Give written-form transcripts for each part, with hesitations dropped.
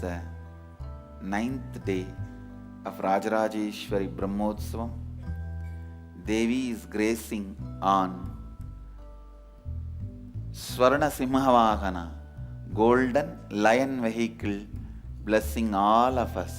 the 9th day of Rajarajeshwari Brahmotsavam. Devi is gracing on Swarna Simhavahana, golden lion vehicle, blessing all of us.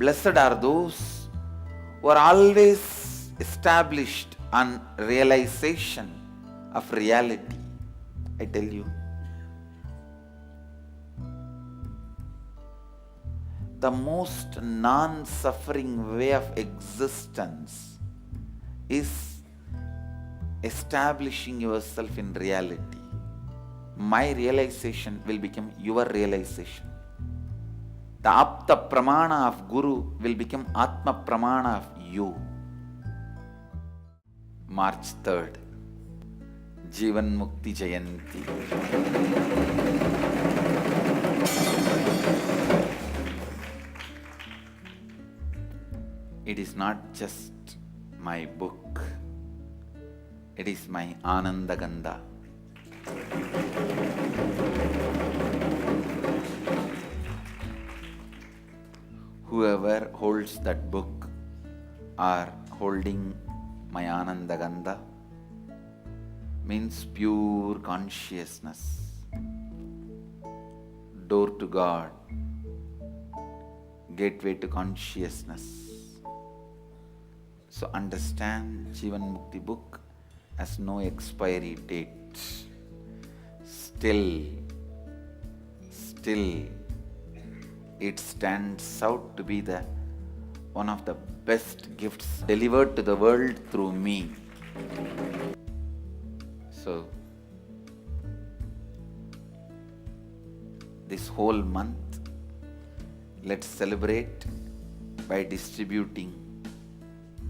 Blessed are those who are always established on realization of reality. I tell you, the most non-suffering way of existence is establishing yourself in reality. My realization will become your realization. The Apta Pramana of Guru will become Atma Pramana of you. March 3rd, Jivan Mukti Jayanti. It is not just my book, it is my Ananda Gandha. Whoever holds that book are holding my Ananda Gandha means pure consciousness, door to God, gateway to consciousness. So understand, Jivan Mukti book has no expiry date. Still it stands out to be the one of the best gifts delivered to the world through me. So this whole month, let's celebrate by distributing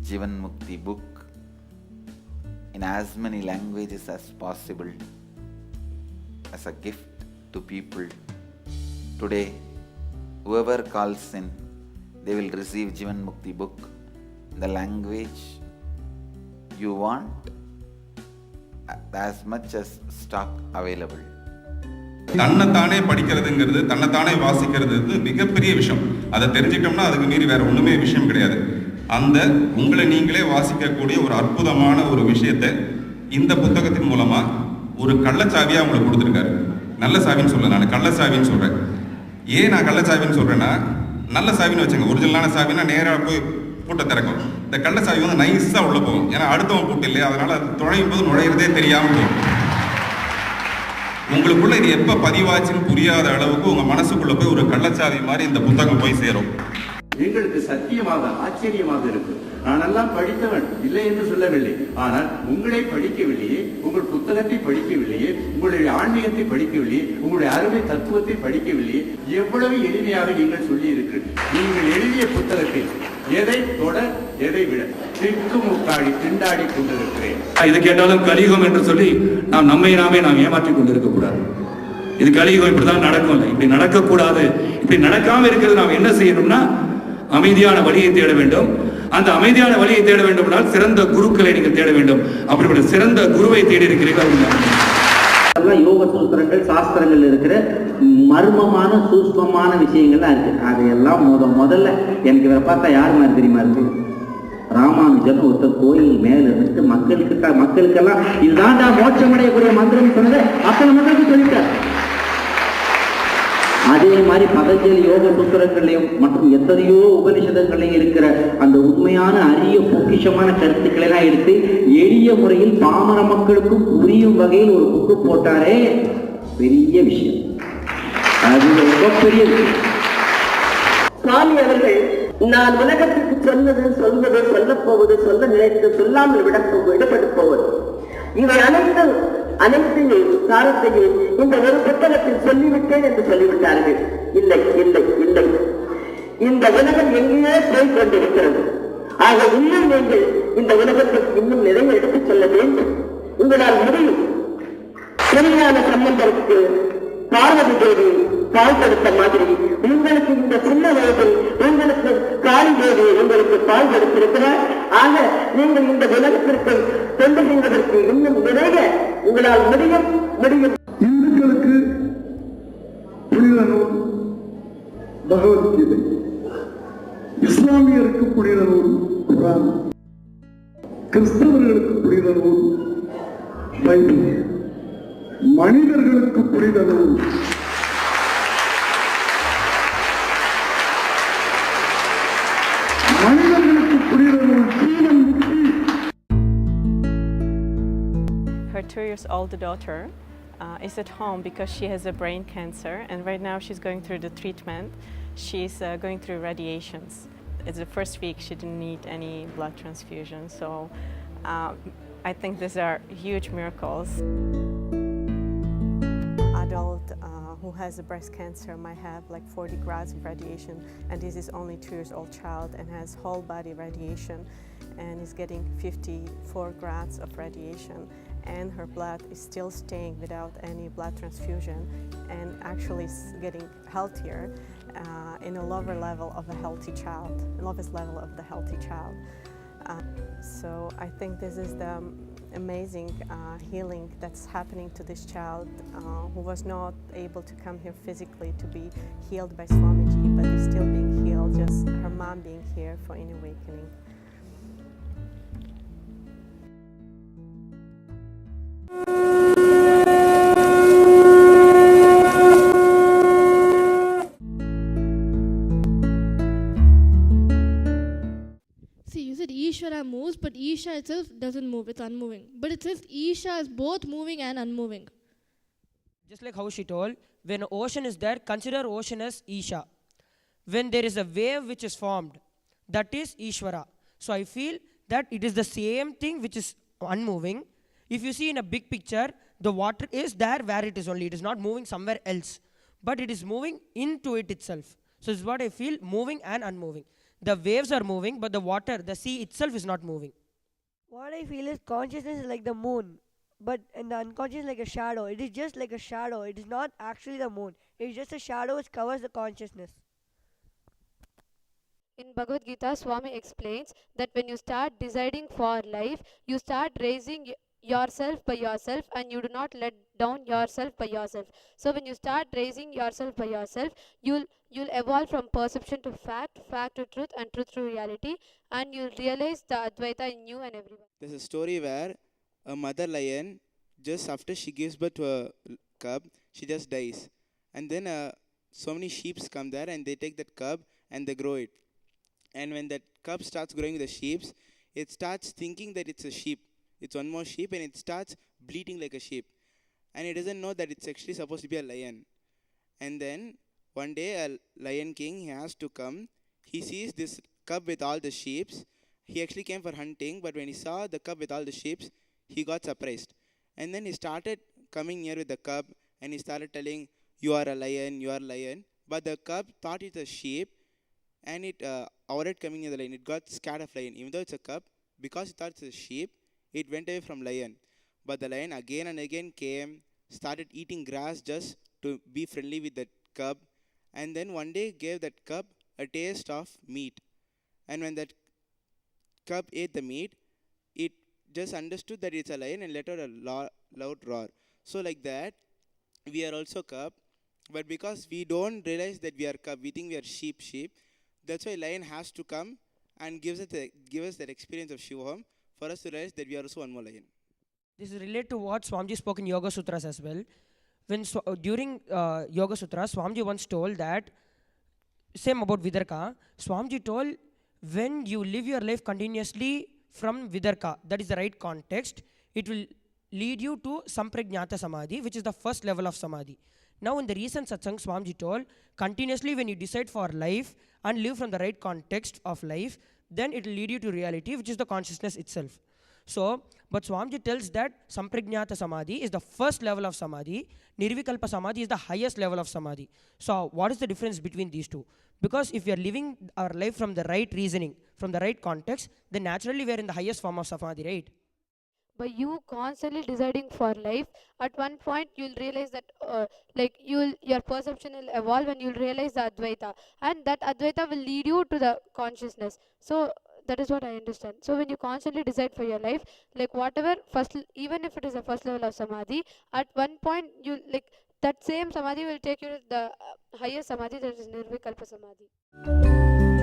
Jivan Mukti book in as many languages as possible as a gift to people. Today, whoever calls in, they will receive Jivan Mukti book in the language you want, as much as stock available. தன்னைத்தானே படிக்கிறதுங்கிறது, தன்னைத்தானே வாசிக்கிறது மிகப்பெரிய விஷயம். அதை தெரிஞ்சுட்டோம்னா அதுக்கு மீறி வேற ஒண்ணுமே விஷயம் கிடையாது. அந்த உங்களை நீங்களே வாசிக்கக்கூடிய ஒரு அற்புதமான ஒரு விஷயத்தை இந்த புத்தகத்தின் மூலமா ஒரு கள்ளச்சாவியா உங்களுக்கு கொடுத்துருக்காரு. நல்ல சாவின்னு சொல்ல, நான் கள்ளச்சாவின்னு சொல்றேன். ஏன் நான் கள்ளச்சாவின்னு சொல்றேன்னா, நல்ல சாவின்னு வச்சுங்க, ஒரிஜினலான சாவின்னா நேராக போய் பூட்டை திறக்கும். இந்த கள்ளச்சாவி வந்து நைஸாக உள்ள போகும். ஏன்னா அடுத்தவன் பூட்டு இல்லையா, அதனால அது நுழையும் போது நுழையிறதே தெரியாமல் போகும். உங்களுக்குள்ள இது எப்போ பதிவாச்சுன்னு புரியாத அளவுக்கு உங்க மனசுக்குள்ள போய் ஒரு கள்ளச்சாவி மாதிரி இந்த புத்தகம் போய் சேரும். எங்களுக்கு சத்தியமாக ஆச்சரியமாக இருக்கு. நானெல்லாம் படித்தவன் இல்லை என்று சொல்லவில்லை. ஆனால் உங்களை படிக்கவில்லையே, உங்கள் புத்தகத்தை படிக்கவில்லையே, உங்களுடைய ஆன்மீகத்தை படிக்கவில்லையே, உங்களுடைய அருமை தத்துவத்தை படிக்கவில்லையே, எவ்வளவு எளிமையாக நீங்கள் சொல்லி இருக்கிறீர்கள். நீங்கள் எழுதிய புத்தகத்தில் எதை தொட எதை விட திக்குமுக்காடி திண்டாடி கொண்டிருக்கிறேன். இது கேட்டாலும் கலியுகம் என்று சொல்லி நம்மை நாமே ஏமாற்றிக் கொண்டிருக்க கூடாது. இது கலியுகம், இப்படிதான் நடக்கும் இல்லை, இப்படி நடக்கக்கூடாது. இப்படி நடக்காம இருக்கிறது நாம் என்ன செய்யணும்னா அமைதியான வழியை தேட வேண்டும். அந்த அமைதியான வழியை தேட வேண்டும் என்றால் சிறந்த குருக்களை நீங்கள் தேட வேண்டும். அப்படிப்பட்ட சிறந்த குருவை தேடி இருக்கிறீர்கள். யோக சூத்திரங்கள் சாஸ்திரங்கள் இருக்கிற மர்மமான சூஷ்மமான விஷயங்கள்லாம் இருக்கு. அதையெல்லாம் முதல்ல எனக்கு இவரை பார்த்தா யார் மாதிரி தெரியுமா இருக்கு? ராமானுஜன் ஒருத்தர் கோயில் மேல இருந்து மக்களுக்கெல்லாம் இதுதான்டா மோட்சமடையக்கூடிய மந்திரம் சொன்னதை அத்தனை மக்களுக்கு சொல்லிட்டார். அதே மாதிரி பதஞ்சலி யோக சூத்திரங்களையும் மற்றும் எத்தனையோ உபனிஷதங்களையும் இருக்கிற அந்த உண்மையான அரிய பொக்கிஷமான கருத்துக்களை எல்லாம் எடுத்து எளிய முறையில் பாமர மக்களுக்கும் புரியும் வகையில் ஒரு புக்கு போட்டாரே, பெரிய விஷயம். அது ரொம்ப பெரிய விஷயம். சுவாமி அவர்கள் நான் உலகத்துக்கு சொல்வது சொல்லப் போவது, சொல்ல நினைத்து சொல்லாமல் விடுபட்டு போவது, இவை அனைத்தும் அனைத்தையும் சாரத்தையும் இந்த ஒரு புத்தகத்தில் சொல்லிவிட்டேன் என்று சொல்லிவிட்டார்கள். இல்லை இல்லை இல்லை, இந்த உலகம் எங்கேயே போய் கொண்டிருக்கிறது. ஆக இன்னும் நீங்கள் இந்த உலகத்திற்கு இன்னும் நிறைய எடுத்துச் சொல்ல வேண்டும். உங்களால் முடியும். திருஞான சம்பந்தருக்கு பார்வதி தேவி பால் கொடுத்த மாதிரி உங்களுக்கு இந்த சின்ன வயதில் உங்களுக்கு காளி தேவி உங்களுக்கு பால் கொடுத்திருக்கிறார். ஆக நீங்கள் இந்த உலகத்திற்கு கொண்டு செல்வதற்கு இன்னும் நிறைய உங்களால் முடியும் முடியும். இந்துக்களுக்கு புனித நூல் பகவத்கீதை, இஸ்லாமியருக்கு புனித நூல் குர்ஆன், கிறிஸ்தவர்களுக்கு புனித நூல் பைபிள், மனிதர்களுக்கு புனித நூல் Her 2-year-old daughter is at home because she has a brain cancer, and right now she's going through the treatment. She's going through radiations. It's the first week she didn't need any blood transfusion, so I think these are huge miracles. Adult who has a breast cancer might have like 40 grads of radiation, and this is only 2-year-old child and has whole body radiation and is getting 54 grads of radiation, and her blood is still staying without any blood transfusion and actually is getting healthier in a lower level of a healthy child, lowest level of the healthy child. So I think this is the amazing healing that's happening to this child who was not able to come here physically to be healed by Swamiji, but is still being healed, just her mom being here for an awakening. See, you said Ishvara moves, but Isha itself doesn't move, it's unmoving. But it says Isha is both moving and unmoving. Just like how she told, when ocean is there, consider ocean as Isha. When there is a wave which is formed, that is Ishvara. So I feel that it is the same thing which is unmoving. If you see in a big picture, the water is there where it is only. It is not moving somewhere else, but it is moving into it itself. So this is what I feel, moving and unmoving. The waves are moving, but the water, the sea itself is not moving. What I feel is consciousness is like the moon, but and the unconscious is like a shadow. It is just like a shadow. It is not actually the moon. It is just a shadow which covers the consciousness. In Bhagavad Gita, Swami explains that when you start deciding for life, you start raising yourself by yourself, and you do not let down yourself by yourself. So when you start raising yourself by yourself, you'll evolve from perception to fact, fact to truth, and truth to reality, and you'll realize the Advaita in you and everyone. There's a story where a mother lion, just after she gives birth to a cub, she just dies. And then so many sheep come there and they take that cub and they grow it. And when that cub starts growing with the sheep, it starts thinking that it's a sheep. It's one more sheep, and it starts bleating like a sheep. And it doesn't know that it's actually supposed to be a lion. And then one day a lion king, he has to come. He sees this cub with all the sheep. He actually came for hunting, but when he saw the cub with all the sheep, he got surprised. And then he started coming near with the cub, and he started telling, "You are a lion, you are a lion." But the cub thought it's a sheep, and it avoided coming near the lion. It got scared of lion. Even though it's a cub, because it thought it's a sheep, it went away from lion. But the lion again and again came, started eating grass just to be friendly with that cub. And then one day gave that cub a taste of meat. And when that cub ate the meat, it just understood that it's a lion and let out a loud roar. So like that, we are also cub. But because we don't realize that we are cub, we think we are sheep. That's why lion has to come and give us that experience of Shivoham, for us to realize that we are also one more lion. This is related to what Swamiji spoke in Yoga Sutras as well. When during Yoga Sutras, Swamiji once told that, same about Vidarka, Swamiji told, when you live your life continuously from Vidarka, that is the right context, it will lead you to Samprajnata Samadhi, which is the first level of Samadhi. Now in the recent satsang, Swamiji told, continuously when you decide for life and live from the right context of life, then it will lead you to reality, which is the consciousness itself. So But Swamiji tells that Samprajnata Samadhi is the first level of Samadhi, Nirvikalpa Samadhi is the highest level of Samadhi. So what is the difference between these two? Because if we are living our life from the right reasoning, from the right context, then naturally we are in the highest form of Samadhi, right? By you constantly deciding for life, at one point you'll realize that your perception will evolve and you'll realize the Advaita, and that Advaita will lead you to the consciousness. So that is what I understand. So when you constantly decide for your life, like whatever even if it is a first level of Samadhi, at one point you that same Samadhi will take you to the highest Samadhi, that is Nirvikalpa Samadhi.